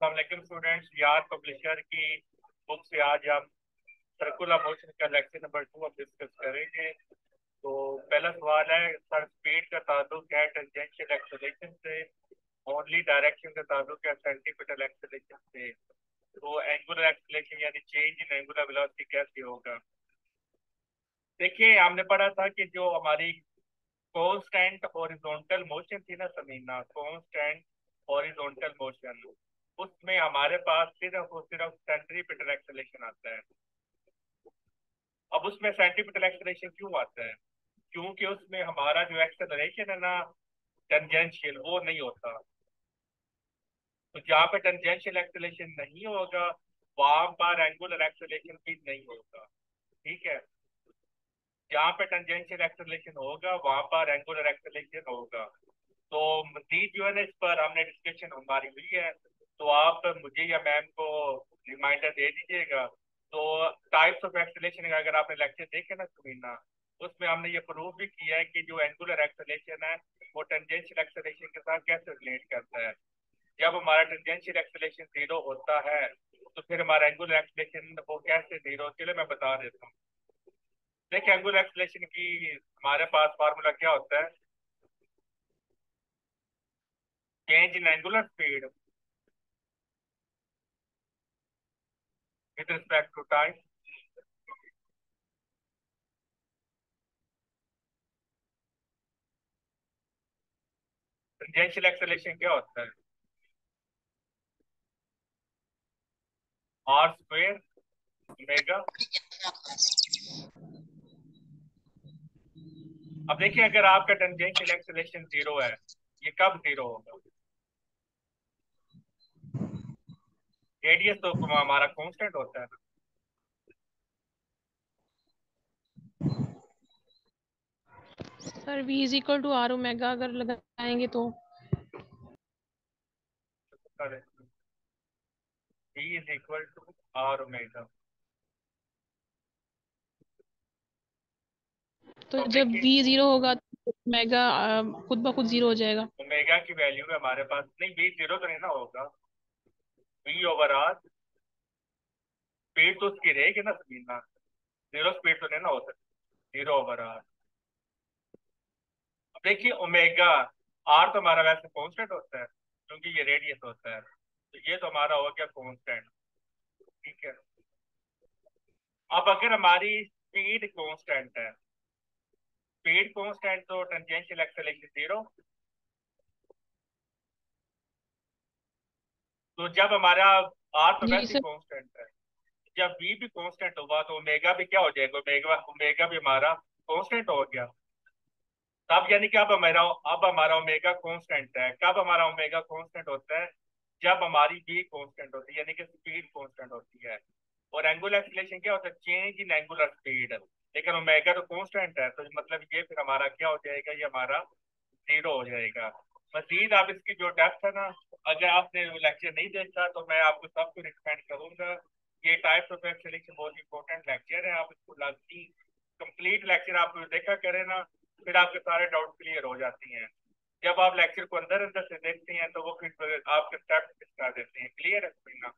वालेकुम स्टूडेंट्स, यार पब्लिशर की बुक से आज हम सर्कुलर मोशन का लेक्चर नंबर 2 हम डिस्कस करेंगे। तो पहला सवाल है, सर स्पीड का ताल्लुक है टेंजेंशियल एक्सेलरेशन से, ओनली डायरेक्शन का ताल्लुक है सेंटीमीटर एक्सेलरेशन से। तो एंगुलर एक्सेलरेशन यानी चेंज इन एंगुलर वेलोसिटी कैसे होगा? देखिए, हमने पढ़ा था कि जो हमारी कांस्टेंट हॉरिजॉन्टल मोशन थी ना समीना, कांस्टेंट हॉरिजॉन्टल मोशन, उसमें हमारे पास सिर्फ और सिर्फ सेंट्रीपिटल एक्सेलरेशन आता है। अब उसमें सेंट्रीपिटल एक्सेलरेशन क्यों आता है? क्योंकि उसमें हमारा जो एक्सेलरेशन है ना, टेंजेंशियल, वो नहीं होता। तो जहाँ पे टेंजेंशियल एक्सेलरेशन नहीं होगा, वहां पर एंगुलर एक्सेलरेशन भी नहीं होगा। ठीक है, जहाँ पे टेंजेंशियल एक्सेलरेशन होगा वहां पर एंगुलर एक्सेलरेशन होगा। तो मजीद जो है ना, इस पर हमने डिस्कशन हमारी हुई है, तो आप मुझे या मैम को रिमाइंडर दे दीजिएगा। तो टाइप्स ऑफ एक्सेलेरेशन का अगर आपने लेक्चर देखे ना सुमीना, उसमें हमने ये प्रूव भी किया है कि जो एंगुलर एक्सेलेरेशन है वो टेंजेंशियल एक्सेलेरेशन के साथ कैसे रिलेट करता है। जब हमारा टेंजेंशियल एक्सेलेरेशन जीरो होता है तो फिर हमारा एंगुलर एक्सेलेरेशन वो कैसे जीरो, चलो मैं बता देता हूँ। देखिए, एंगुलर एक्सेलेरेशन की हमारे पास फार्मूला क्या होता है? Change in angular speed with respect to time। Tangential acceleration क्या होता है? R square omega. अब देखिए, अगर आपका टेंजेंशियल एक्सेलरेशन जीरो है, ये कब जीरो होगा? रेडियस तो हमारा कांस्टेंट होता है ना। Sir v is equal to R omega अगर लगाएंगे तो V is equal to R omega. तो तो जब देखिए, v जीरो होगा तो ओमेगा खुद ब खुद जीरो हो जाएगा। ओमेगा की वैल्यू है हमारे पास, नहीं V जीरो तो नहीं ना होगा। V ओवर आर, स्पीड तो उसकी रहेगी ना समीना, जीरो स्पीड तो नहीं ना हो सकती, जीरो ओवर आर। अब देखिए ओमेगा, आर तो हमारा वैसे कांस्टेंट होता है क्योंकि ये रेडियस होता है, तो ये तो हमारा हो गया कांस्टेंट। ठीक है, अब अगर हमारी स्पीड कांस्टेंट है, स्पीड कांस्टेंट तो टेंजेंशियल एक्सेलरेशन जीरो। तो जब हमारा आर तो जी वैसे सर। कांस्टेंट है, जब वी भी कांस्टेंट होगा तो ओमेगा भी क्या हो जाएगा? ओमेगा ओमेगा भी हमारा कांस्टेंट हो गया। तब यानी कि अब हमारा ओमेगा कांस्टेंट है। कब हमारा ओमेगा कांस्टेंट होता है? जब हमारी वी कांस्टेंट होती है, यानी कि स्पीड कांस्टेंट होती है। और एंगुलर एक्सीलरेशन क्या होता है? Change in angular speed. लेकिन ओमेगा तो कांस्टेंट है, तो मतलब ये फिर हमारा क्या हो जाएगा? ये हमारा जीरो हो जाएगा। मजीद आप इसकी जो डेप्थ है ना, अगर आपने लेक्चर नहीं देखा तो मैं आपको सबको रिकमेंड करूंगा। ये टाइप्स ऑफ एक्सीलरेशन बहुत इंपॉर्टेंट लेक्चर है, आप इसको लाजमी कंप्लीट लेक्चर आप देखा करें ना, फिर आपके सारे डाउट क्लियर हो जाती हैं। जब आप लेक्चर को अंदर अंदर से देखते हैं तो वो फिर आपके स्टेप्स मिस कर देते हैं। क्लियर है ना?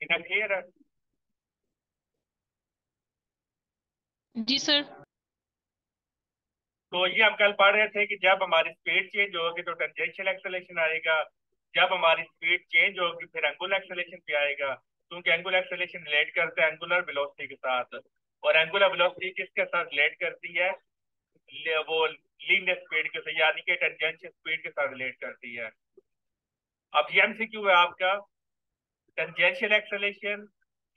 इतना क्लियर है? जी सर। तो ये हम कल पढ़ रहे थे कि जब हमारी स्पीड चेंज होगी तो टेंजेंशियल एक्सेलरेशन आएगा। जब हमारी स्पीड चेंज होगी फिर एंगुलर एक्सेलरेशन भी आएगा, क्योंकि एंगुलर एक्सेलरेशन रिलेट करता है एंगुलर वेलोसिटी के साथ। और एंगुलर वेलोसिटी किसके साथ रिलेट करती है? वो लीनियर स्पीड के साथ, यानी कि टेंजेंशियल स्पीड के साथ रिलेट करती है। अब ये एमसीक्यू है आपका। Tangential acceleration,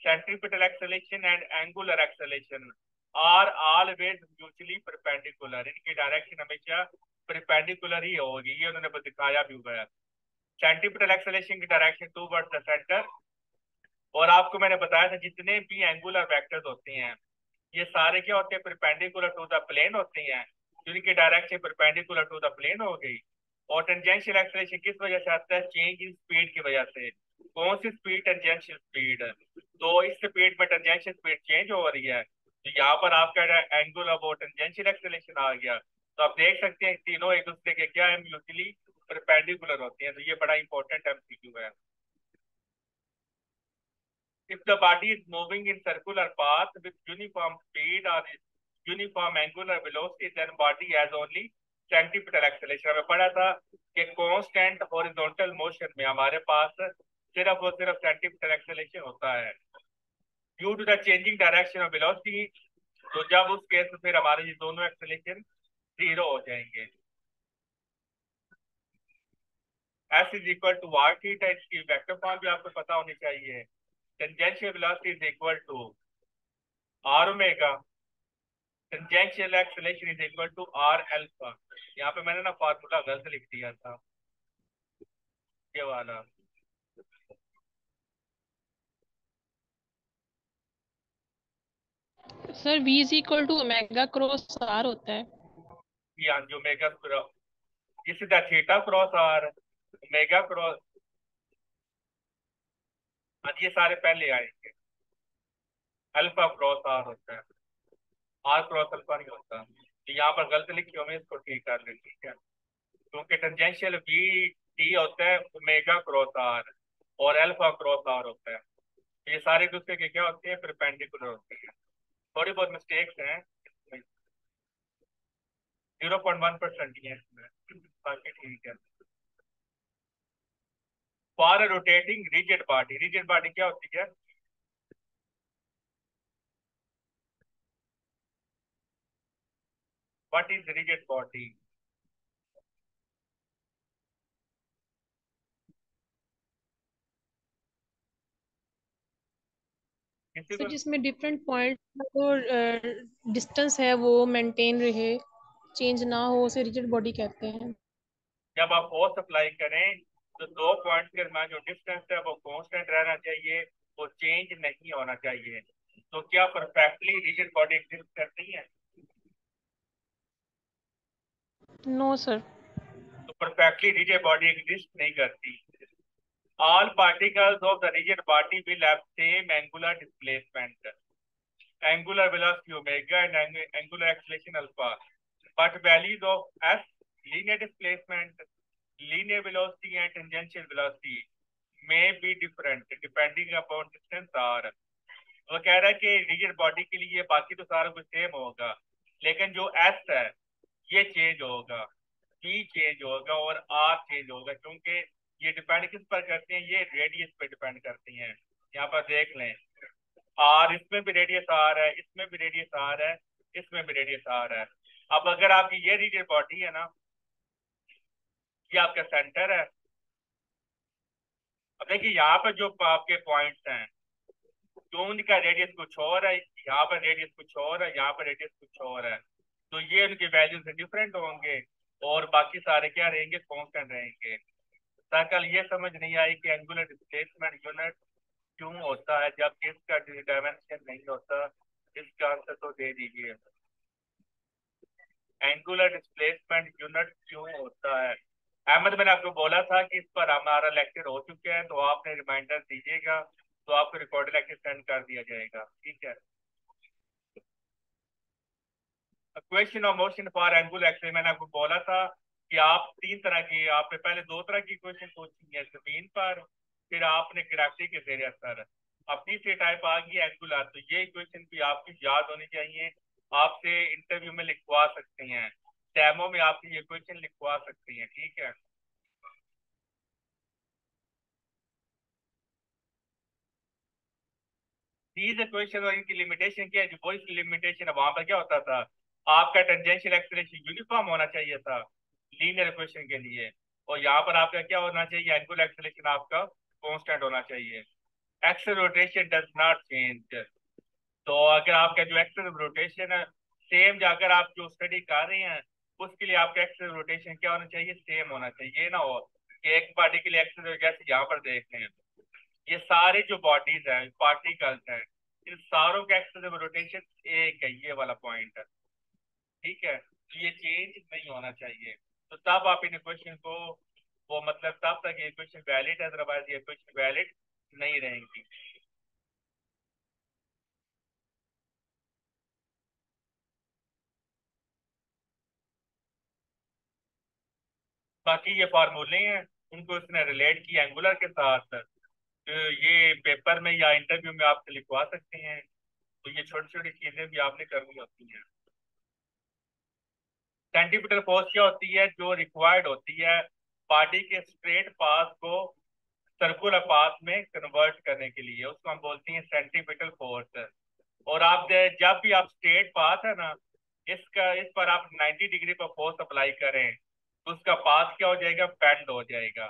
centripetal acceleration and angular acceleration are always mutually perpendicular. इनकी डायरेक्शन हमेशा परपेंडिकुलर ही होगी, ये उन्होंने दिखाया भी हुआ है। सेंट्रीपिटल एक्सेलरेशन की डायरेक्शन टूवर्ड्स द सेंटर। और आपको मैंने बताया था जितने भी एंगुलर वेक्टर्स होते हैं ये सारे क्या होते हैं? परपेंडिकुलर टू द प्लेन होते हैं, जिनकी direction perpendicular to the plane हो गई। और टेंजेंशियल एक्सेलरेशन किस वजह से आता है? चेंज इन स्पीड की वजह से। कौन सी स्पीड? Tangential speed. तो इस स्पीड में टेंजेंशियल स्पीड चेंज हो रही है, तो यहाँ पर आपका एंगुलर वो टेंजेंशियल एक्सेलरेशन आ गया। तो तो आप देख सकते हैं तीनों एक दूसरे के क्या है, म्यूचुअली परपेंडिकुलर होते हैं। तो ये बड़ा इंपॉर्टेंट एमसीक्यू है। If the body is moving in circular path with uniform speed or uniform angular velocity, then body has only centripetal acceleration। हमें पढ़ा था कि कांस्टेंट हॉरिजॉन्टल मोशन में हमारे पास सिर्फ और सिर्फ सेंटीमीटर एक्सेलेरेशन होता है due to the changing direction of velocity. तो जब उस केस में फिर हमारे ये दोनों एक्सेलेरेशन जीरो हो जाएंगे। S is equal to R theta, इसकी वेक्टर फॉर्म भी आपको पता होनी चाहिए। Tangential velocity is equal to R omega, tangential acceleration is equal to R alpha. यहाँ पे मैंने ना फार्मूला गलत लिख दिया था, ये वाला। Sir v is equal to omega cross r होता है। यहाँ जो ओमेगा ये सीधा theta cross R, omega cross, ये सारे पहले आएंगे। अल्फा क्रॉस आर होता है, आर क्रॉस अल्फा नहीं होता। तो यहाँ पर गलत लिखी हो, मैं इसको ठीक कर ले, ठीक है। क्योंकि टेंजेंशियल वी टी होता है ओमेगा क्रॉस आर और अल्फा क्रॉस आर होता है। ये सारे दूसरे के क्या होते हैं, परपेंडिकुलर होते हैं। थोड़ी बहुत मिस्टेक्स हैं, 0.1% ही है इसमें, बाकी ठीक है। For rotating rigid body, rigid body क्या होती है? What is rigid body? किसी सर को जिसमें डिफरेंट पॉइंट और डिस्टेंस है वो मेंटेन रहे, चेंज ना हो, उसे रिजिड बॉडी कहते हैं। जब आप फोर्स अप्लाई करें तो दो पॉइंट के दरमियान जो डिस्टेंस है वो कांस्टेंट रहना चाहिए, वो चेंज नहीं होना चाहिए। तो क्या परफेक्टली रिजिड बॉडी एग्जिस्ट करती है? No sir. तो परफेक्टली रिजिड बॉडी एग्जिस्ट नहीं करती। All particles of the rigid body will have same angular displacement, angular velocity omega and angular acceleration alpha, but values of s, linear displacement, linear velocity and tangential velocity may be different depending upon distance r। वो कह रहा है कि rigid body के लिए बाकी तो सारा कुछ सेम होगा, लेकिन जो एस है ये चेंज होगा, टी चेंज होगा और आर चेंज होगा, क्योंकि ये डिपेंड किस पर करते हैं, ये रेडियस पे डिपेंड करती हैं। यहाँ पर देख लें, आर इसमें भी रेडियस आर है, इसमें भी रेडियस आर है, इसमें भी रेडियस आर है। अब अगर आपकी ये रिजिड बॉडी है ना, ये आपका सेंटर है। अब देखिए यहाँ पर जो आपके पॉइंट्स हैं, तो उनका रेडियस कुछ और है, यहाँ पर रेडियस कुछ और है, यहाँ पर रेडियस कुछ और है। तो ये उनके वैल्यूज डिफरेंट होंगे और बाकी सारे क्या रहेंगे, कांस्टेंट रहेंगे। कल ये समझ नहीं आई कि एंगुलर डिस्प्लेसमेंट यूनिट क्यों होता है जब इसका डायमेंशन नहीं होता। इसका आंसर तो दे दीजिए, एंगुलर डिस्प्लेसमेंट यूनिट क्यों होता है। अहमद, मैंने आपको बोला था कि इस पर हमारा लेक्चर हो चुके हैं, तो आपने रिमाइंडर दीजिएगा तो आपको रिकॉर्ड लेक्चर सेंड कर दिया जाएगा, ठीक है। Question of motion for angular acceleration, मैंने आपको बोला था कि आप तीन तरह की, आपने पहले दो तरह की क्वेश्चन पूछी है, जमीन पर, फिर आपने ग्रेविटी के जेर असर। अब तीसरी टाइप आ गई एंगुलर, तो ये क्वेश्चन भी आपकी याद होनी चाहिए, आपसे इंटरव्यू में लिखवा सकते हैं, डेमो में आपसे ये क्वेश्चन लिखवा सकते हैं, ठीक है। दीज क्वेश्चन और इनकी लिमिटेशन क्या है, वो इसकी लिमिटेशन है, वहां पर क्या होता था, आपका टेंजेंशियल एक्सेलरेशन यूनिफॉर्म होना चाहिए था लीनियर इक्वेशन के लिए, और यहाँ पर आपका क्या होना चाहिए, एंगुलर एक्सेलरेशन आपका कांस्टेंट होना चाहिए। Axle rotation does not change. तो अगर आपका जो एक्सल रोटेशन है सेम, अगर आप जो स्टडी कर रहे हैं उसके लिए आपका एक्सल रोटेशन क्या होना चाहिए, सेम होना चाहिए। ये ना हो कि एक बॉडी के लिए एक्सल, जैसे यहाँ पर देख रहे हैं, ये सारे जो बॉडीज हैं, पार्टिकल्स हैं, इन सारों का एक्सेस रोटेशन एक है, ये वाला पॉइंट है, ठीक है। तो ये चेंज नहीं होना चाहिए। तो तब आप इन क्वेश्चन को, वो मतलब तब तक ये क्वेश्चन वैलिड है, अदरवाइज ये क्वेश्चन वैलिड नहीं रहेंगी। बाकी ये फार्मूले हैं, उनको इसने रिलेट किया एंगुलर के साथ। तो ये पेपर में या इंटरव्यू में आपसे लिखवा सकते हैं। तो ये छोटी छोटी चीजें भी आपने करनी होती हैं। सेंटीमीटर फोर्स क्या होती है? जो रिक्वायर्ड होती है बॉडी के स्ट्रेट पाथ को सर्कुलर पाथ में कन्वर्ट करने के लिए, उसको हम बोलते हैं सेंटीमीटर फोर्स। और आप जब भी आप स्ट्रेट पाथ है ना, इस पर आप 90 डिग्री पर फोर्स अप्लाई करें तो उसका पाथ क्या हो जाएगा? बेंड हो जाएगा।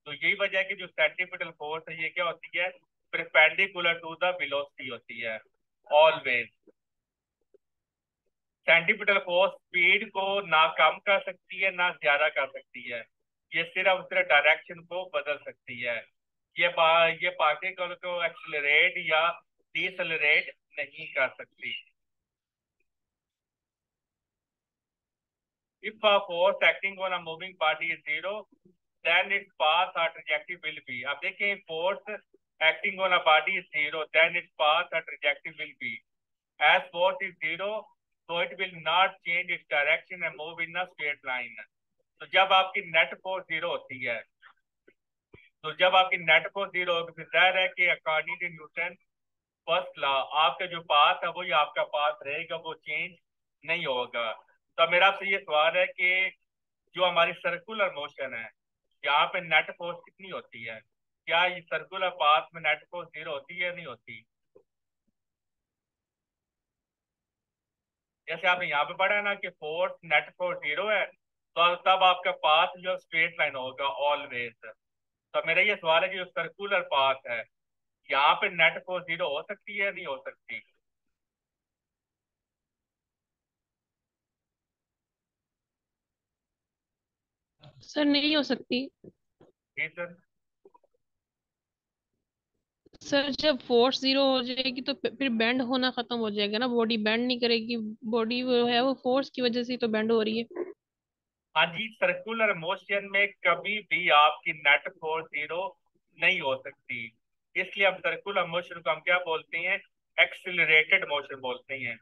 तो यही वजह है कि जो सेंटीमीटर फोर्स है ये क्या होती है? परपेंडिकुलर टू द वेलोसिटी होती है ऑलवेज। सेंटीमीटर फोर्स स्पीड को ना कम कर सकती है ना ज्यादा कर सकती है। ये सिर्फ डायरेक्शन को बदल सकती है। ये पार्टिकल को एक्सीलरेट या डिसलरेट नहीं कर सकती। If a force acting on a moving body is zero, then its path or trajectory will be. अब देखिए, force acting on a body is zero, then its path or trajectory will be. As force is zero, so it will not change its direction and move in a straight line. तो जब आपकी net force zero होती है, तो जब आपकी net force zero होगी, फिर जाहिर है कि according to Newton first law आपका जो पाथ है वही आपका पाथ रहेगा, वो चेंज नहीं होगा। तो मेरा आपसे ये सवाल है कि जो हमारी सर्कुलर मोशन है, यहाँ पे नेट फोर्स कितनी होती है? क्या ये सर्कुलर पाथ में नेट फोर्स जीरो होती है या नहीं होती? जैसे आपने यहाँ पे पढ़ा है ना कि फोर्स नेट फोर्स जीरो है, तो तब आपका पाथ जो स्ट्रेट लाइन होगा ऑलवेज। तो मेरा ये सवाल है कि जो सर्कुलर पाथ है, यहाँ पे नेट फोर्स जीरो हो सकती है या नहीं हो सकती? सर नहीं हो सकती। जी सर। सर जब फोर्स जीरो हो जाएगी तो फिर बेंड होना खत्म हो जाएगा ना, बॉडी बेंड नहीं करेगी। बॉडी वो है वो फोर्स की वजह से ही तो बेंड हो रही है। हाँ जी, सर्कुलर मोशन में कभी भी आपकी नेट फोर्स जीरो नहीं हो सकती। इसलिए हम सर्कुलर मोशन को हम क्या बोलते हैं? एक्सिलरेटेड मोशन बोलते हैं।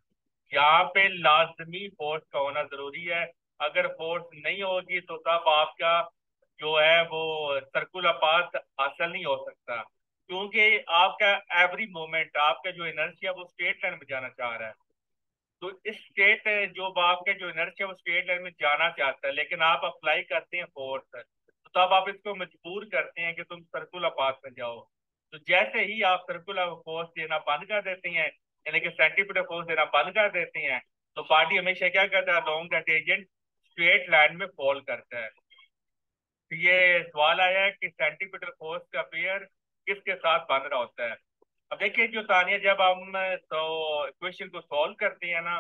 यहाँ पे लाजमी फोर्स का होना जरूरी है। अगर फोर्स नहीं होगी तो तब आपका जो है वो सर्कुलर पाथ हासिल नहीं हो सकता, क्योंकि आपका एवरी मोमेंट, आपका जो एनर्जी है वो स्ट्रेट लाइन में जाना चाह रहा है। तो इस स्टेट जो आपके जो इनर्जी है वो स्ट्रेट लाइन में जाना चाहता है, लेकिन आप अप्लाई करते हैं फोर्स, तो तब आप इसको मजबूर करते हैं कि तुम सर्कुलर पाथ में जाओ। तो जैसे ही आप सर्कुलर फोर्स देना बंद कर देते हैं, यानी कि सेंटीमीटर फोर्स देना बंद कर देते हैं, तो बॉडी हमेशा क्या करता है? Long that agent straight line में फॉल करता है। तो ये सवाल आया है कि सेंटीमीटर फोर्स का पेयर किसके साथ बन रहा होता है। अब देखिए जो तानिया, जब हम तो क्वेश्चन को सॉल्व करते हैं ना,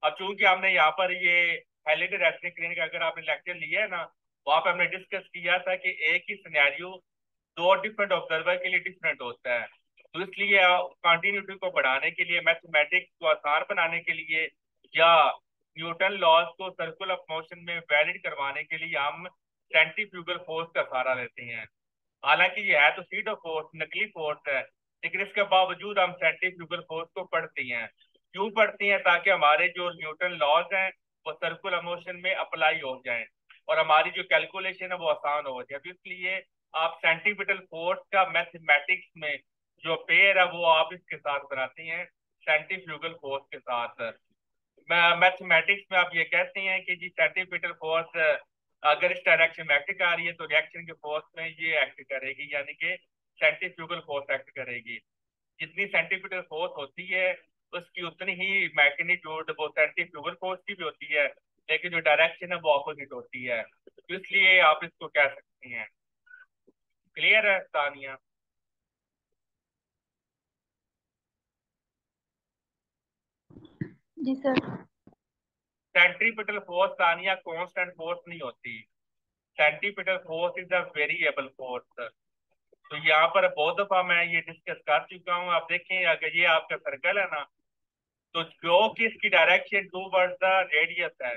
अब चूंकि हमने यहाँ पर ये हाइलाइटेड रेसलिंग क्लिनिक अगर आपने लेक्चर लिया है ना, वहां पर हमने डिस्कस किया था कि एक ही सिनेरियो दो डिफरेंट ऑब्जर्वर के लिए डिफरेंट होता है। तो इसलिए कंटिन्यूटी को बढ़ाने के लिए, मैथमेटिक्स को आसान बनाने के लिए, या न्यूटन लॉज को सर्कुलर मोशन में वैलिड करवाने के लिए हम सेंट्रीफ्यूगल फोर्स का सहारा लेते हैं। हालांकि ये है तो सीड ऑफ फोर्स, नकली फोर्स है, लेकिन इसके बावजूद हम सेंट्रीफ्यूगल फोर्स को पढ़ते हैं। क्यों पढ़ते हैं? ताकि हमारे जो न्यूटन लॉज हैं वो सर्कुलर मोशन में अप्लाई हो जाएं और हमारी जो कैलकुलेशन है वो आसान हो जाए। तो इसलिए आप सेंटीमीटर फोर्स का मैथमेटिक्स में जो पेयर है वो आप इसके साथ बनाते हैं, सेंट्रीफ्यूगल फोर्स के साथ। मैथमेटिक्स में आप ये कहते हैं कि जी सेंटीमीटर फोर्स अगर इस डायरेक्शन में एक्ट कर रही है तो रिएक्शन के फोर्स में ये एक्ट करेगी, यानी कि सेंट्रीफ्यूगल फोर्स एक्ट करेगी। जितनी सेंटीमीटर फोर्स होती है उसकी उतनी ही मैग्नीट्यूड वो सेंट्रीफ्यूगल फोर्स की भी होती है, लेकिन जो डायरेक्शन है वो ऑपोजिट होती है। तो इसलिए आप इसको कह सकते हैं। क्लियर है तानिया? जी sir. Centripetal force Tania constant force नहीं होती। Centripetal force is a variable force. तो यहाँ पर बहुत दफा मैं ये डिस्कस कर चुका हूँ। आप देखें, अगर ये आपका सर्कल है ना, तो जो कि इसकी direction toward the radius है,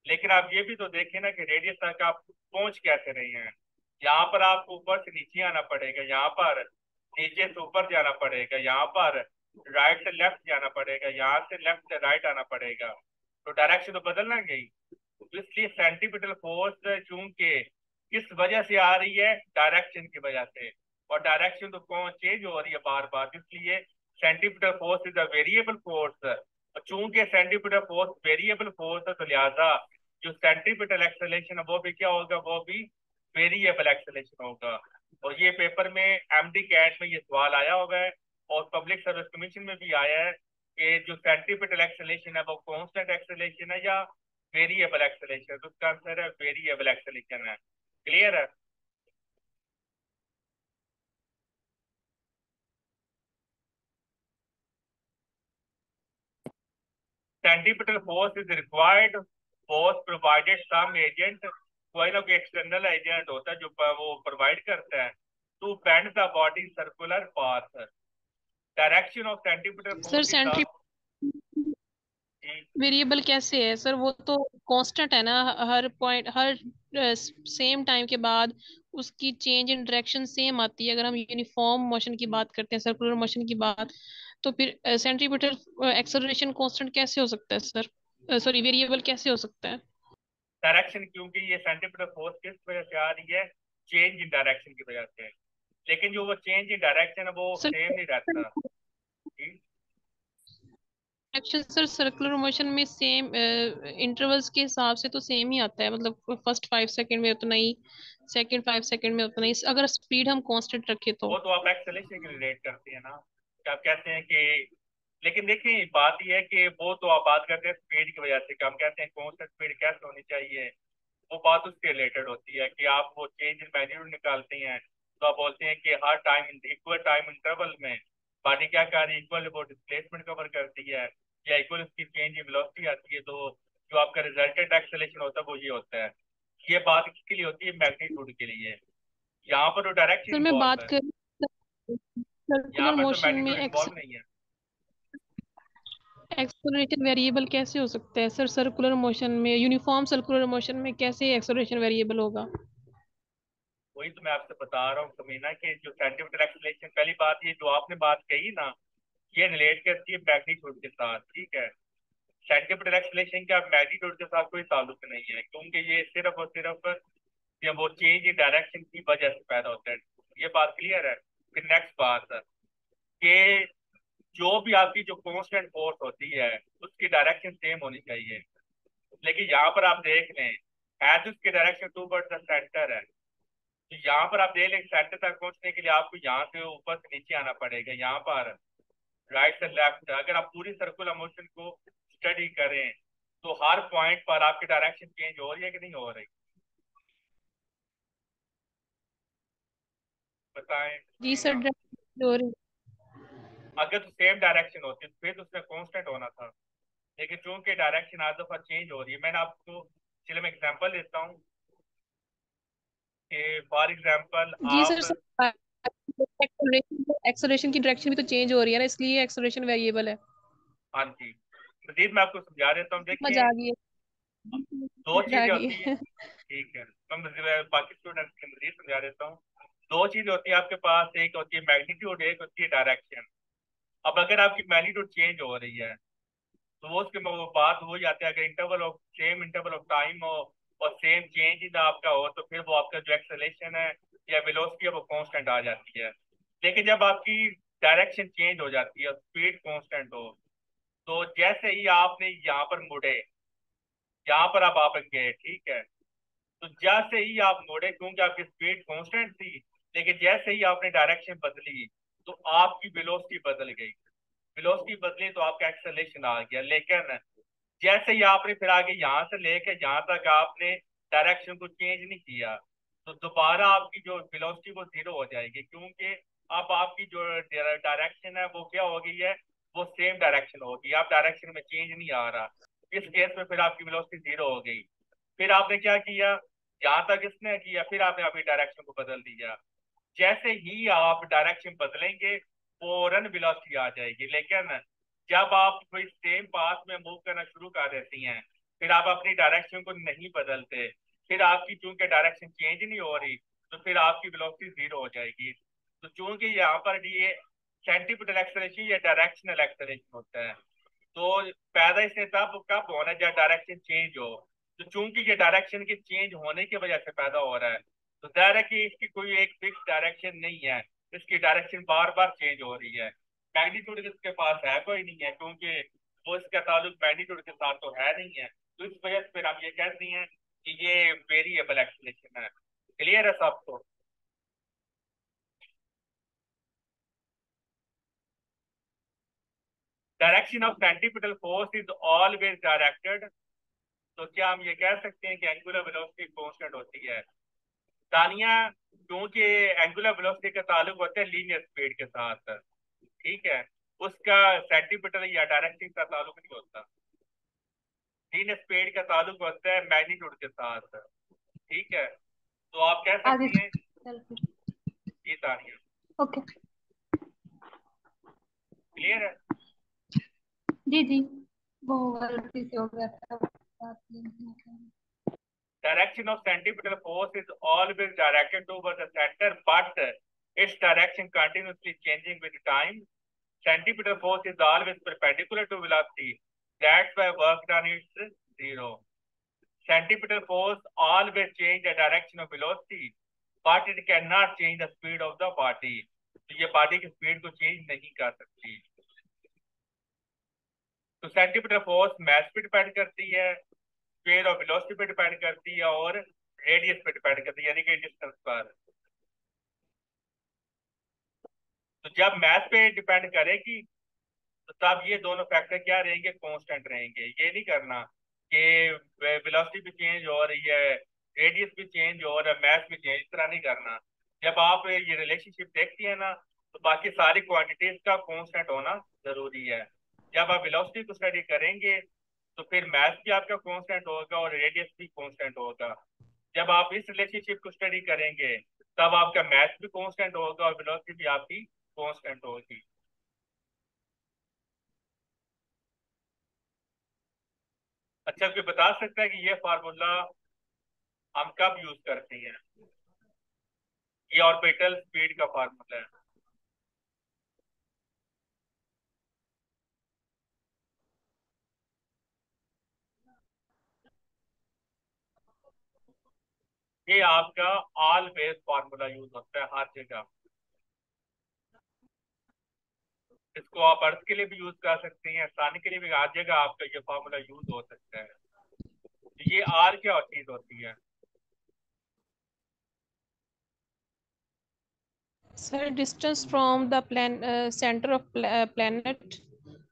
लेकिन आप ये भी तो देखें ना कि रेडियस तक आप पहुंच कैसे रहे हैं। यहाँ पर आपको ऊपर से नीचे आना पड़ेगा, यहाँ पर नीचे से ऊपर जाना पड़ेगा, यहाँ पर राइट से लेफ्ट जाना पड़ेगा, यहाँ से लेफ्ट से राइट आना पड़ेगा। तो डायरेक्शन तो बदलना गई। तो इसलिए सेंटीमीटर फोर्स चूंकि किस वजह से आ रही है? डायरेक्शन की वजह से। और डायरेक्शन तो कौन चेंज हो रही है बार बार, इसलिए centripetal force is a variable force. और चूंकि सेंटीपिटल फोर्स वेरिएबल फोर्स है, तो लिहाजा जो सेंटीपिटल एक्सेलरेशन है वो भी क्या होगा? वो भी वेरिएबल एक्सेलरेशन होगा। और ये पेपर में एमडी कैट में ये सवाल आया हुआ है, और पब्लिक सर्विस कमीशन में भी आया है कि जो सेंटीपिटल एक्सेलरेशन है वो कांस्टेंट एक्सेलरेशन है या वेरिएबल एक्सेलरेशन। तो उसका आंसर है वेरिएबल एक्सेलरेशन है। क्लियर है? Centripetal force is required force provided some agent, कोई ना कोई एक्सटर्नल एजेंट होता है जो वो प्रोवाइड करता है to bend the body circular path. Direction of centripetal sir force is सेंट्री वेरिएबल कैसे है सर? वो तो कांस्टेंट है ना, हर पॉइंट हर सेम टाइम के बाद उसकी चेंज इन डायरेक्शन सेम आती है। अगर हम यूनिफॉर्म मोशन की बात करते हैं, सर्कुलर मोशन की बात, तो फिर सेंट्रीपिटल एक्सेलरेशन कांस्टेंट कैसे हो सकता है सर? सॉरी, वेरिएबल कैसे हो सकता है? डायरेक्शन, क्योंकि ये सेंटीपिटल फोर्स किस वजह से आ रही है? चेंज इन डायरेक्शन की वजह से। लेकिन जो वो चेंज इन डायरेक्शन है वो सर सेम नहीं रहता। ठीक? एक्शन सर सर्कुलर मोशन में सेम इंटरवल्स के हिसाब से तो सेम ही आता है, मतलब फर्स्ट 5 सेकंड में उतना ही, सेकंड 5 सेकंड में उतना ही, अगर स्पीड हम कांस्टेंट रखे तो। वो तो आप एक्सेलेरेशन की रिलेट करती है ना, कि आप कहते हैं कि, लेकिन देखिए बात यह है कि वो तो आप बात करते हैं स्पीड की वजह से, कि हम कहते हैं कौन सा स्पीड कैसे होनी चाहिए। वो बात उसके रिलेटेड होती है कि आप वो चेंज इन मैग्नीट्यूड निकालते हैं, तो आप बोलते हैं कि हर टाइम इक्वल टाइम इंटरवल में बॉडी क्या कर रही है, इक्वल वो डिस्प्लेसमेंट कवर करती है, या इक्वल उसकी चेंज इन वेलोसिटी आती है। तो जो आपका रिजल्टेंट एक्सेलेरेशन होता है वो ये होता है। ये बात किसके लिए होती है? मैग्नीट्यूड के लिए। यहाँ पर वो डायरेक्शन सर मैं इन्वॉल्व बात है, कर यहाँ सर्कुलर पर तो मोशन में मैग्नीट्यूड इन्वॉल्व नहीं है। एक्सेलरेशन वेरिएबल कैसे हो सकता है सर? सर्कुलर मोशन में, यूनिफॉर्म सर्कुलर मोशन में कैसे एक्सेलरेशन वेरिएबल होगा? वही तो मैं आपसे बता रहा हूँ समीना, कि जो सेंटीमीटर एक्सेलरेशन, पहली बात ये जो आपने बात कही ना, ये रिलेट करती है मैग्नीट्यूड के साथ। ठीक है? सेंटीमीटर एक्सेलरेशन का मैग्नीट्यूड के साथ कोई ताल्लुक नहीं है, क्योंकि ये सिर्फ और सिर्फ ये वो चेंज इन डायरेक्शन की वजह से पैदा होता है। ये बात क्लियर है? फिर नेक्स्ट बात है कि जो भी आपकी जो कांस्टेंट फोर्स होती है उसकी डायरेक्शन सेम होनी चाहिए। लेकिन यहाँ पर आप देख लें, एज उसकी direction toward the centre है, तो यहाँ पर आप देख लें सेंटर तक पहुंचने के लिए आपको यहाँ से ऊपर से नीचे आना पड़ेगा। यहाँ पर राइट से लेफ्ट, अगर आप पूरी सर्कुलर मोशन को स्टडी करें तो हर पॉइंट पर आपकी डायरेक्शन चेंज हो रही है कि नहीं हो रही? बताएं। जी सर, मीना, अगर तो सेम डायरेक्शन होती तो फिर तो उसमें कांस्टेंट होना था। लेकिन चूंकि डायरेक्शन हर दफा चेंज हो रही है, मैंने आपको, चलिए मैं एग्जांपल देता हूँ कि फॉर एग्जांपल जी आप, सर, एक्सेलरेशन की डायरेक्शन भी तो चेंज हो रही है ना, इसलिए एक्सेलरेशन वेरिएबल है। हाँ जी, मजीद मैं आपको समझा देता हूँ। मजा देखिए आ गई दो है, आ चीजें गई होती है। है। ठीक है, मैं बाकी स्टूडेंट्स के मजीद समझा देता हूँ। दो चीजें होती है आपके पास, एक होती है मैग्नीट्यूड, एक होती है डायरेक्शन। अब अगर आपकी मैग्नीट्यूड चेंज हो रही है तो वो उसके वो बात हो जाती है, अगर interval of same interval of time हो और सेम चेंज इन आपका हो, तो फिर वो आपका जो एक्सेलेरेशन है या वेलोसिटी है वो कांस्टेंट आ जाती है। लेकिन जब आपकी डायरेक्शन चेंज हो जाती है, स्पीड कांस्टेंट हो, तो जैसे ही आपने यहाँ पर मुड़े, यहाँ पर आप गए, ठीक है, तो जैसे ही आप मुड़े, क्योंकि आपकी स्पीड कांस्टेंट थी, लेकिन जैसे ही आपने डायरेक्शन बदली तो आपकी वेलोसिटी बदल गई। वेलोसिटी बदली तो आपका एक्सेलरेशन आ गया। लेकिन जैसे ही आपने फिर आगे यहाँ से लेके यहाँ तक आपने डायरेक्शन को चेंज नहीं किया, तो दोबारा आपकी जो वेलोसिटी वो जीरो हो जाएगी, क्योंकि अब आपकी जो डायरेक्शन है वो क्या हो गई है? वो सेम डायरेक्शन होगी, आप डायरेक्शन में चेंज नहीं आ रहा। इस केस में फिर आपकी वेलोसिटी जीरो हो गई। फिर आपने क्या किया? जहां तक इसने किया, फिर आपने अपनी डायरेक्शन को बदल दिया। जैसे ही आप डायरेक्शन बदलेंगे फौरन वेलोसिटी आ जाएगी। लेकिन जब आप कोई सेम पाथ में मूव करना शुरू कर देती हैं, फिर आप अपनी डायरेक्शन को नहीं बदलते, फिर आपकी चूंकि डायरेक्शन चेंज नहीं हो रही, तो फिर आपकी वेलोसिटी जीरो हो जाएगी। तो चूंकि यहाँ पर ये सेंटीपिटल एक्सेलरेशन या डायरेक्शनल एक्सेलरेशन होता है, तो पैदा इसने तब कब होना है जब डायरेक्शन चेंज हो। तो चूंकि ये डायरेक्शन के चेंज होने की वजह से पैदा हो रहा है, तो जाहिर है कि इसकी कोई एक फिक्स डायरेक्शन नहीं है, इसकी डायरेक्शन बार बार चेंज हो रही है। मैग्नीट्यूड इसके पास है कोई नहीं है, क्योंकि वो इसका ताल्लुक मैग्नीट्यूड के साथ तो है नहीं है। तो इस वजह से फिर हम ये कहते हैं कि ये वेरिएबल एक्सलेशन है। क्लियर है सबको? Direction of centripetal force is always directed. तो क्या हम ये कह सकते हैं कि एंगुलर वेलोसिटी कांस्टेंट होती है? तानिया, क्योंकि एंगुलर वेलोसिटी का ताल्लुक होता है लीनियर स्पीड के साथ, ठीक है, उसका सेंटीमीटर या डायरेक्शन का ताल्लुक नहीं होता। लीनियर स्पीड का ताल्लुक होता है मैग्नीट्यूड के साथ, ठीक है। तो आप कह आगे सकती हैं चल फिर। ये तानिया। ओके। क्लियर है? जी जी, वो गलती से हो गया था बात नहीं। Direction of centripetal force is always directed towards the center, but its direction continuously changing with time. Centripetal force is always perpendicular to velocity. That's why work done is zero. Centripetal force always change the direction of velocity, but it cannot change the speed of the body. तो ये body की speed को change नहीं कर सकती। तो centimetre force mass पे depend करती है, स्क्वायर ऑफ वेलोसिटी पे डिपेंड करती है, और रेडियस पे डिपेंड करती है, यानी कि डिस्टेंस पर। तो जब मैथ पे डिपेंड करेगी तो तब ये दोनों फैक्टर क्या रहेंगे? कांस्टेंट रहेंगे। ये नहीं करना कि वेलोसिटी भी चेंज हो रही है, रेडियस भी चेंज हो रहा है, मैथ भी चेंज, इस तरह नहीं करना। जब आप ये रिलेशनशिप देखती है ना, तो बाकी सारी क्वांटिटीज का कांस्टेंट होना जरूरी है। जब आप वेलोसिटी को स्टडी करेंगे तो फिर मैथ भी आपका कांस्टेंट होगा और रेडियस भी कांस्टेंट होगा। जब आप इस रिलेशनशिप को स्टडी करेंगे तब आपका मैथ भी कांस्टेंट होगा और वेलोसिटी भी आपकी कांस्टेंट होगी। अच्छा, कोई बता सकता है कि ये फार्मूला हम कब यूज करते हैं? ये ऑर्बिटल स्पीड का फार्मूला है। ये आपका ऑलवेज फार्मूला यूज होता है हर जगह। इसको आप अर्थ के लिए भी यूज कर सकते हैं, आसानी के लिए भी, हर जगह आपका ये फार्मूला यूज हो सकता है। तो ये आर क्या चीज होती है? Sir, distance from the center of planet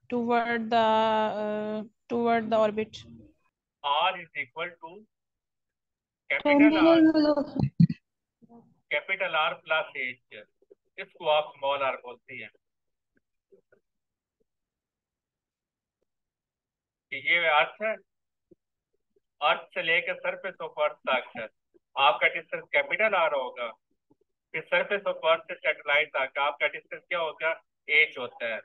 toward the orbit. R is equal to capital R, terminal velocity. Capital R plus H. इसको आप स्मॉल आर बोलते हैं। कि ये अर्थ है, अर्थ से लेकर सरफेस ऑफ अर्थ तक आपका डिस्टेंस कैपिटल आर होगा। फिर सरफेस ऑफ अर्थ से सैटेलाइट तक आपका डिस्टेंस क्या होगा? एच होता है।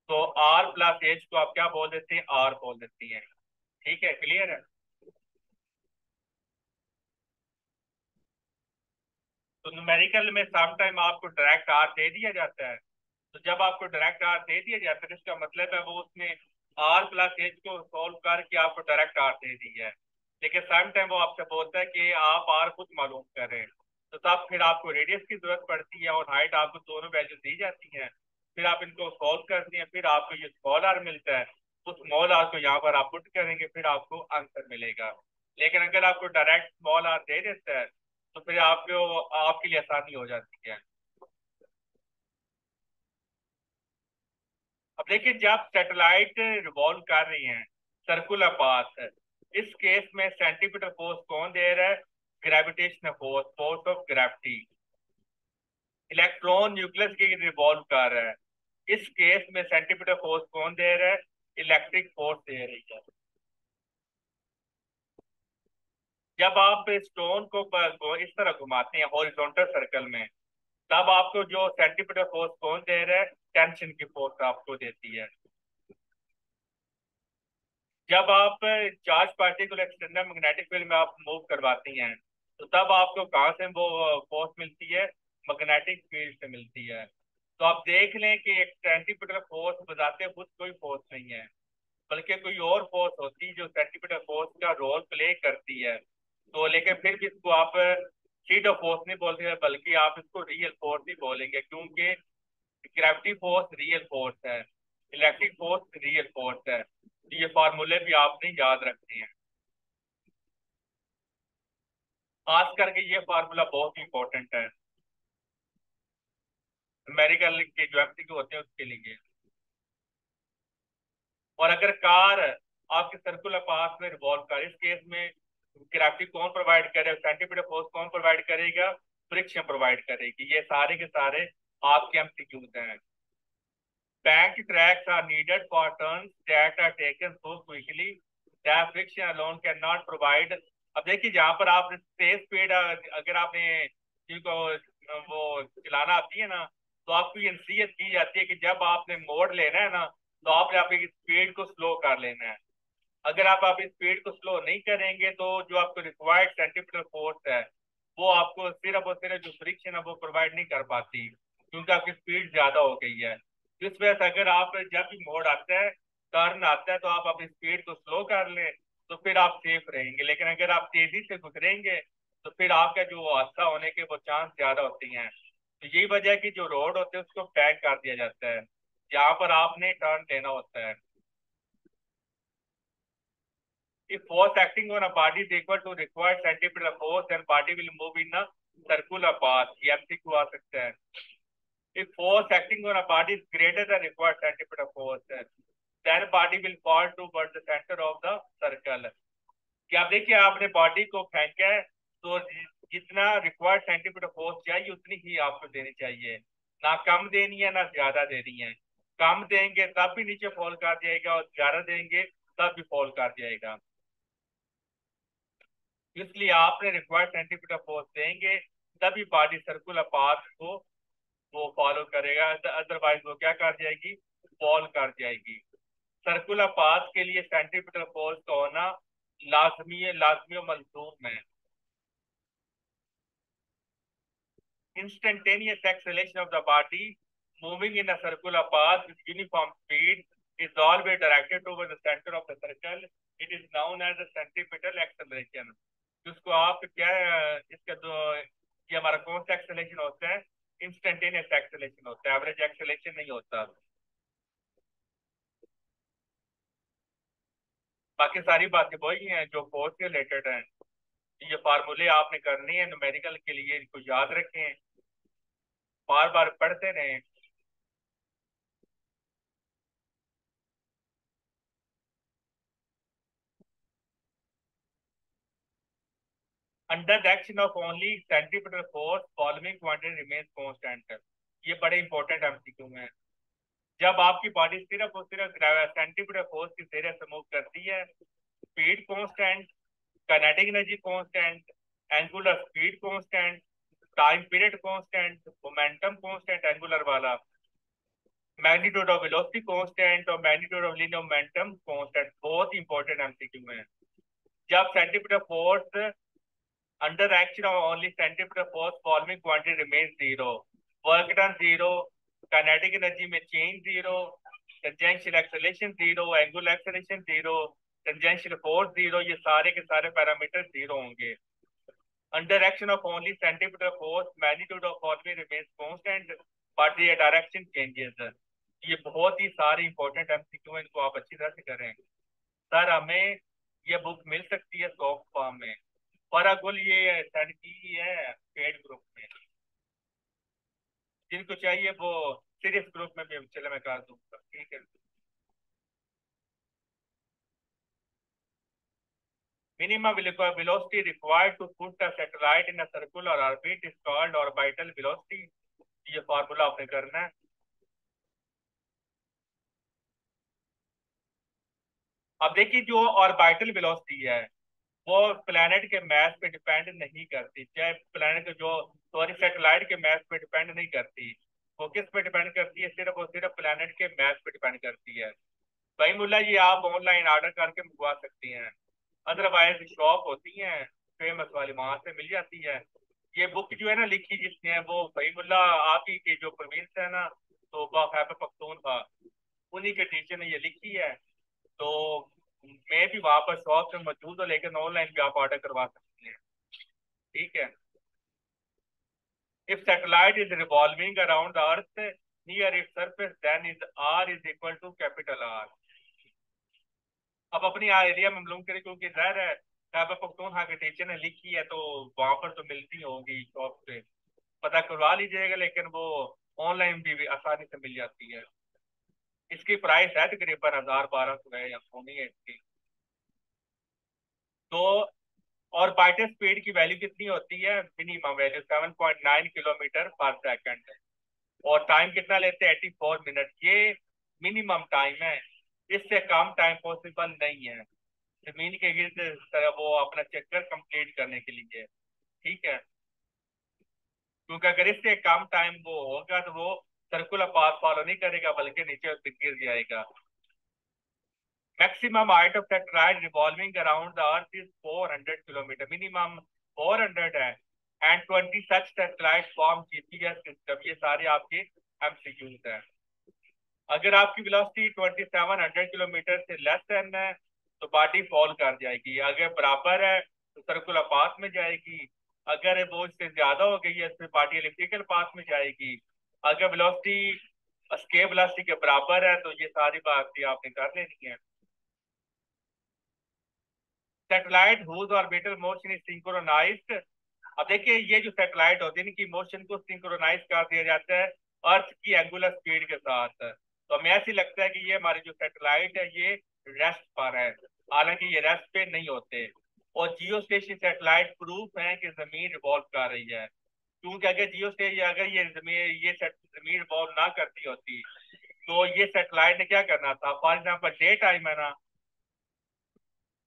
तो आर प्लस एच को आप क्या बोल देते हैं? आर बोल देती हैं। ठीक है, क्लियर है? तो न्यूमेरिकल में सम टाइम आपको डायरेक्ट आर दे दिया जाता है। तो जब आपको डायरेक्ट आर दे दिया जाता है, इसका मतलब है वो उसने आर प्लस एच को सॉल्व करके आपको डायरेक्ट आर दे दी है। लेकिन सम टाइम वो आपसे बोलता है कि आप आर खुद मालूम करें। तो तब फिर आपको रेडियस की जरूरत पड़ती है और हाइट, आपको दोनों वैल्यू दी जाती हैं। फिर आप इनको सॉल्व करते हैं, फिर आपको ये स्मॉल आर मिलता है। उस स्मॉल आर को यहाँ पर आप पुट करेंगे, फिर आपको आंसर मिलेगा। लेकिन अगर आपको डायरेक्ट स्मॉल आर दे देता है तो फिर आपको, आपके लिए आसानी हो जाती है। अब देखिए, जब सैटेलाइट रिवॉल्व कर रही हैं सर्कुलर पाथ, इस केस में सेंटीमीटर फोर्स कौन दे रहा है? Gravitational force, force of gravity. Electron nucleus के रिवॉल्व कर रहा है, इस केस में सेंटीमीटर फोर्स कौन दे रहा है? इलेक्ट्रिक फोर्स दे रही है। जब आप स्टोन को इस तरह घुमाते हैं हॉरिजॉन्टल सर्कल में, तब आपको जो सेंटीमीटर फोर्स कौन दे रहा है? टेंशन की फोर्स आपको देती है। जब आप charge particle external magnetic field में आप मूव करवाती हैं, तो तब आपको कहाँ से वो फोर्स मिलती है? मैग्नेटिक फील्ड से मिलती है। तो आप देख लें कि एक सेंटीमीटर फोर्स बताते खुद कोई फोर्स नहीं है, बल्कि कोई और फोर्स होती है जो सेंटीमीटर फोर्स का रोल प्ले करती है। तो लेकिन फिर भी इसको आप शीट ऑफ फोर्स नहीं बोलते, बल्कि आप इसको रियल फोर्स ही बोलेंगे, क्योंकि ग्रेविटी फोर्स रियल फोर्स है, इलेक्ट्रिक फोर्स रियल फोर्स है। तो ये फार्मूले भी आपने याद रखने हैं, खास करके ये फार्मूला बहुत इंपॉर्टेंट है अमेरिकन के जो एमसीक्यू होते हैं उसके लिए। और अगर कार आपके सर्कुलर पाथ में रिवॉल्व कर, इस केस में ग्रेविटी कौन प्रोवाइड करे, सेंटीमीटर फोर्स कौन प्रोवाइड करेगा, फ्रिक्शन प्रोवाइड करेगी। ये सारे के सारे आपके एमसीक्यूज हैं। Banked tracks are needed for turns that are taken so quickly that friction alone cannot provide। अब देखिए जहां पर आप तेज स्पीड, अगर आपने जिनको वो चलाना आती है ना, तो आपको ये नसीहत की जाती है कि जब आपने मोड़ लेना है ना, तो आपने अपनी स्पीड को स्लो कर लेना है। अगर आप अपनी स्पीड को स्लो नहीं करेंगे तो जो आपको रिक्वायर्ड सेंटीमीटर फोर्स है वो आपको सिर्फ और सिर्फ जो फ्रिक्शन है वो प्रोवाइड नहीं कर पाती, क्योंकि आपकी स्पीड ज्यादा हो गई है। इस वजह से अगर आप जब भी मोड़ आता है, टर्न आता है, तो आप अपनी स्पीड को स्लो कर लें, तो फिर आप सेफ रहेंगे। लेकिन अगर आप तेजी से गुजरेंगे तो फिर आपका जो हादसा होने के वो चांस ज्यादा होती हैं। तो यही वजह है कि जो रोड होते हैं उसको पैक कर दिया जाता है जहाँ पर आपने टर्न लेना होता है। If force acting on a body is equal to required centimeter force, then body will move in a circular path। ये MCQ आ सकता है। If force acting on a body is greater than required centimeter force, then body will fall towards the center of the circle। कि आप देखिए आपने body को फेंका है, तो जितना रिक्वायर्ड सेंटीमीटर फोर्स चाहिए उतनी ही आपको देनी चाहिए, ना कम देनी है ना ज्यादा देनी है। कम देंगे तब भी नीचे फॉल कर जाएगा, और ज्यादा देंगे तब भी फॉल कर जाएगा। इसलिए आपने रिक्वायर्ड सेंटीमीटर फोर्स देंगे तभी बॉडी सर्कुलर पाथ को वो फॉलो करेगा, अदरवाइज वो क्या कर जाएगी, फॉल कर जाएगी। सर्कुलर पाथ के लिए सेंटीमीटर फोर्स का होना लाजमी है, लाजमी और मलजूम है। Instantaneous acceleration of the body moving in a circular path with uniform speed is always directed toward the center of the circle। It is known as the centripetal acceleration। जिसको आप क्या, इसका जो ये हमारा कौन सा एक्सेलेरेशन होता है, इंस्टेंटेनियस एक्सेलेरेशन होता है, एवरेज एक्सेलेरेशन नहीं होता। बाकी सारी बातें वही हैं जो फोर्स से रिलेटेड हैं। ये फार्मूले आपने करने हैं न्यूमेरिकल के लिए, इनको याद रखें, बार बार पढ़ते रहें। Under the action of only centimetre force following quantity remains constant. ये बड़े इंपॉर्टेंट एमसीक्यू में। जब आपकी बॉडी सिर्फ और सिर्फ सेंटीमीटर फोर्स की जरिए से मूव करती है, speed constant, kinetic energy constant, angular speed constant, time period constant, momentum constant angular वाला, मैग्नीट्यूड ऑफ वेलोसिटी कांस्टेंट और magnitude of linear momentum constant, बहुत इंपॉर्टेंट एमसीक्यू में। जब centimetre force under action of only centimeter force following quantity remains zero, work done zero, kinetic energy में change zero, tangential acceleration zero, angular acceleration zero, tangential force zero, ये सारे के सारे parameter zero होंगे। Under action of only centimeter force, magnitude of following remains constant, but the direction changes। ये बहुत ही सारे important MCQ हैं, इनको आप अच्छी तरह से करें। सर हमें ये बुक मिल सकती है सॉफ्ट फॉर्म में, पर अगुल ये सेंड की है पेड ग्रुप में। जिनको चाहिए वो सीरियस ग्रुप में भी चले मैं कर दूंगा, ठीक है। Minimum velocity required to put a satellite in a circular orbit is called orbital velocity। ये फॉर्मूला आपने करना है। अब देखिए जो ऑर्बिटल वेलोसिटी है वो प्लेनेट के मास पे डिपेंड नहीं करती, चाहे प्लेनेट के जो सॉरी सेटेलाइट के मास पे डिपेंड नहीं करती। वो किस पे डिपेंड करती है, सिर्फ और सिर्फ प्लेनेट के मास पे डिपेंड करती है। भाई मुल्ला ये आप ऑनलाइन ऑर्डर करके मंगवा सकती हैं, अदरवाइज शॉप होती हैं फेमस वाली, वहां से मिल जाती है। ये बुक जो है ना लिखी जिसने है वो भाई मुल्ला आप ही के जो प्रवीण है ना, तो खैबर पख्तूनख्वा, उन्हीं के टीचर ने ये लिखी है। तो मैं भी वहां पर शॉप में मौजूद हूँ, लेकिन ऑनलाइन भी आप ऑर्डर करवा सकती हैं, ठीक है। If satellite is revolving around the earth near its surface then is R is equal to capital R. अब अपनी एरिया में मालूम करें, क्योंकि जाहिर है खैबर पख्तूनख्वा के टीचर ने लिखी है तो वहां पर तो मिलती होगी शॉप से, पता करवा लीजिएगा, लेकिन वो ऑनलाइन भी आसानी से मिल जाती है। इसकी प्राइस है तकरीबन 1000-1200 है या होनी है इसकी। तो और बाइट स्पीड की वैल्यू कितनी होती है, मिनिमम वैल्यू 7.9 किलोमीटर पर सेकंड, और टाइम कितना लेते हैं 84 मिनट, ये मिनिमम टाइम है, इससे कम टाइम पॉसिबल नहीं है जमीन के गिर्द वो अपना चक्कर कंप्लीट करने के लिए, ठीक है। क्योंकि अगर इससे कम टाइम वो होगा तो वो सर्कुलर पाथ फॉलो नहीं करेगा बल्कि नीचे गिर जाएगा। Maximum height of satellite revolving around the earth is 400 kilometre, minimum 400 है। And 20 such satellite form GPS system, ये सारे आपके एमसीक्यूज हैं। अगर आपकी वेलोसिटी 2700 किलोमीटर से लेस देन है तो बॉडी फॉल कर जाएगी, अगर बराबर है तो सर्कुलर पाथ में जाएगी, अगर वो इससे ज्यादा हो गई है तो बॉडी इलेक्ट्रिकल पाथ में जाएगी, अगर वेलोसिटी स्केप वेलोसिटी के बराबर है तो ये सारी बातें आपने कर लेनी है। Satellite whose orbital motion is synchronised. अब देखिए ये जो सैटेलाइट होती है इनकी मोशन को सिंक्रोनाइज कर दिया जाता है अर्थ की एंगुलर स्पीड के साथ। तो हमें ऐसी लगता है कि ये हमारी जो सैटेलाइट है ये रेस्ट पर है, हालांकि ये रेस्ट पे नहीं होते। और जियो स्टेशन सैटेलाइट प्रूफ है कि जमीन रिवॉल्व कर रही है, क्योंकि अगर जियो स्टेशन अगर ये जमीन रिवॉल्व ना करती होती तो ये सैटेलाइट ने क्या करना था, फॉर एग्जाम्पल डे टाइम है ना,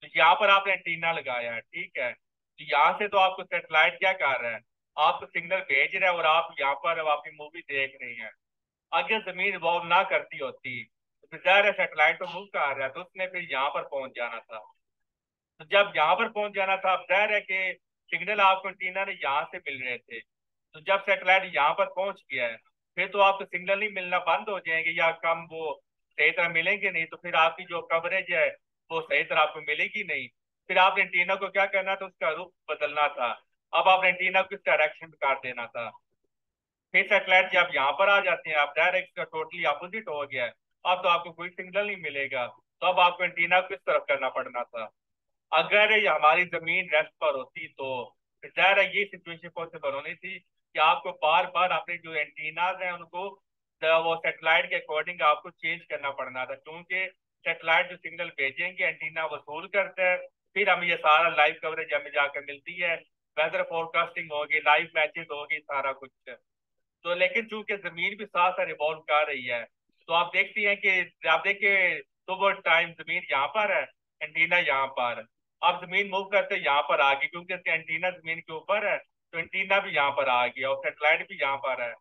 तो यहाँ पर आपने एंटीना लगाया है, ठीक है, तो यहाँ से तो आपको सैटेलाइट क्या कर रहा है, आपको सिग्नल भेज रहा है और आप यहाँ पर अपनी मूवी देख रही हैं। अगर जमीन रिवॉल्व ना करती होती तो फिर जाहिर है सैटेलाइट तो मूव कर रहा है तो उसने फिर यहाँ पर पहुंच जाना था। तो जब यहाँ पर पहुंच जाना था, अब जाहिर है कि सिग्नल आपको एंटीना ने यहाँ से मिल रहे थे, तो जब सैटेलाइट यहाँ पर पहुंच गया है फिर तो आपको सिग्नल नहीं मिलना बंद हो जाएंगे या कम वो सही तरह मिलेंगे नहीं, तो फिर आपकी जो कवरेज है वो सही तरह आपको मिलेगी नहीं। फिर आपने एंटीना को क्या करना था, उसका रुख बदलना था, अब आपने एंटीना को किस डायरेक्शन में काट देना था। फिर सैटेलाइट जब यहाँ पर आ जाते हैं आप डायरेक्ट का टोटली अपोजिट हो गया है, अब तो आपको कोई सिग्नल नहीं मिलेगा, तो अब आपको एंटीना को किस तरफ करना पड़ना था। अगर ये हमारी जमीन रेस्ट पर होती तो जाहिर है ये सिचुएशन पॉसिबल होनी थी कि आपको बार बार अपने जो एंटीनाज हैं उनको वो सेटेलाइट के अकॉर्डिंग आपको चेंज करना पड़ना था, क्योंकि सेटेलाइट जो सिग्नल भेजेंगे एंटीना वसूल करता है, फिर हमें ये सारा लाइव कवरेज हमें जाकर मिलती है, वेदर फोरकास्टिंग होगी, लाइव मैचेस होगी, सारा कुछ। तो लेकिन चूंकि जमीन भी साथ साथ रिवॉल्व कर रही है तो आप देखती हैं कि आप देखिए तो वो टाइम जमीन यहाँ पर है, एंटीना यहाँ पर, अब जमीन मूव करते यहाँ पर आ गई, क्योंकि इसका एंटीना जमीन के ऊपर है तो एंटीना भी यहाँ पर आ गया और सेटेलाइट भी यहाँ पर है।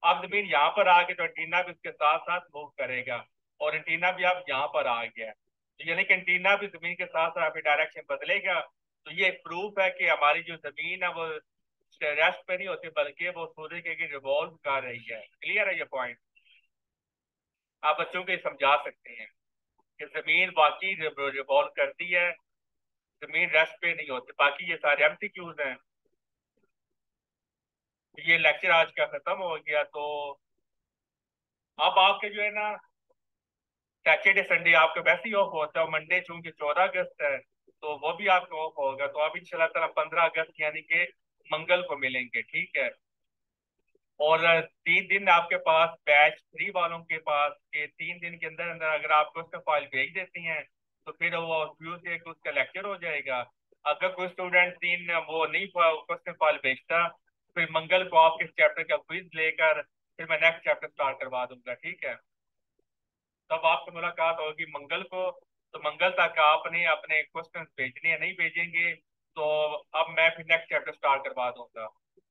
अब जमीन यहाँ पर आ गई तो एंटीना भी उसके साथ साथ मूव करेगा और एंटीना भी अब यहाँ पर आ गया, तो यानी कि एंटीना भी जमीन के साथ साथ डायरेक्शन बदलेगा। तो ये प्रूफ है कि हमारी जो जमीन है वो रेस्ट पे नहीं होती बल्कि वो सूर्य के रिवॉल्व कर रही है। क्लियर है ये पॉइंट, आप बच्चों को ये समझा सकते हैं कि जमीन बाकी रिवॉल्व करती है, जमीन रेस्ट पे नहीं होती। बाकी ये सारे एमसीक्यूज हैं। ये लेक्चर आज का खत्म हो गया, तो अब आपके जो है ना सैटरडे संडे आपका वैसे ही ऑफ होता है, मंडे चूंकि 14 अगस्त है तो वो भी आपका ऑफ होगा, तो आप इंशाल्लाह ताला 15 अगस्त यानी कि मंगल को मिलेंगे, ठीक है। और 3 दिन आपके पास बैच फ्री वालों के पास के 3 दिन के अंदर अंदर अगर आप उसका फाइल भेज देती हैं तो फिर वो ट्यूसडे को उसका लेक्चर हो जाएगा। अगर कोई स्टूडेंट वो नहीं क्वेश्चन फाइल भेजता फिर मंगल को आपके चैप्टर का क्विज लेकर फिर मैं नेक्स्ट चैप्टर स्टार्ट करवा दूंगा, ठीक है। तब आपसे मुलाकात होगी मंगल को, तो मंगल तक आपने अपने क्वेश्चन भेजने हैं, नहीं भेजेंगे तो अब मैं फिर नेक्स्ट चैप्टर स्टार्ट करवा दूंगा।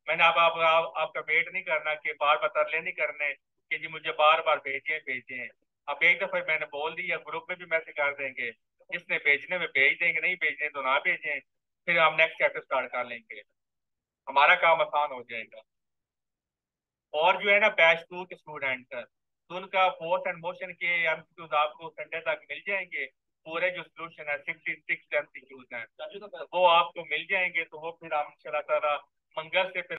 मैंने आपका वेट नहीं करना कि बार बार तरले नहीं करने कि जी मुझे बार बार भेजें भेजें। अब एक दफे मैंने बोल दिया, ग्रुप में भी मैसेज कर देंगे, जिसने भेजने में भेज देंगे, नहीं भेजने तो ना भेजें, फिर हम नेक्स्ट चैप्टर स्टार्ट कर लेंगे, हमारा काम आसान हो जाएगा। और जो है ना बैच 2 के स्टूडेंट तो उनका फोर्स एंड मोशन के एमसीक्यूज आपको संडे तक मिल जाएंगे, पूरे जो सोल्यूशन है 66 एमसीक्यूज हैं वो आपको मिल जाएंगे, तो वो फिर हम इंशाल्लाह ताला मंगल से फिर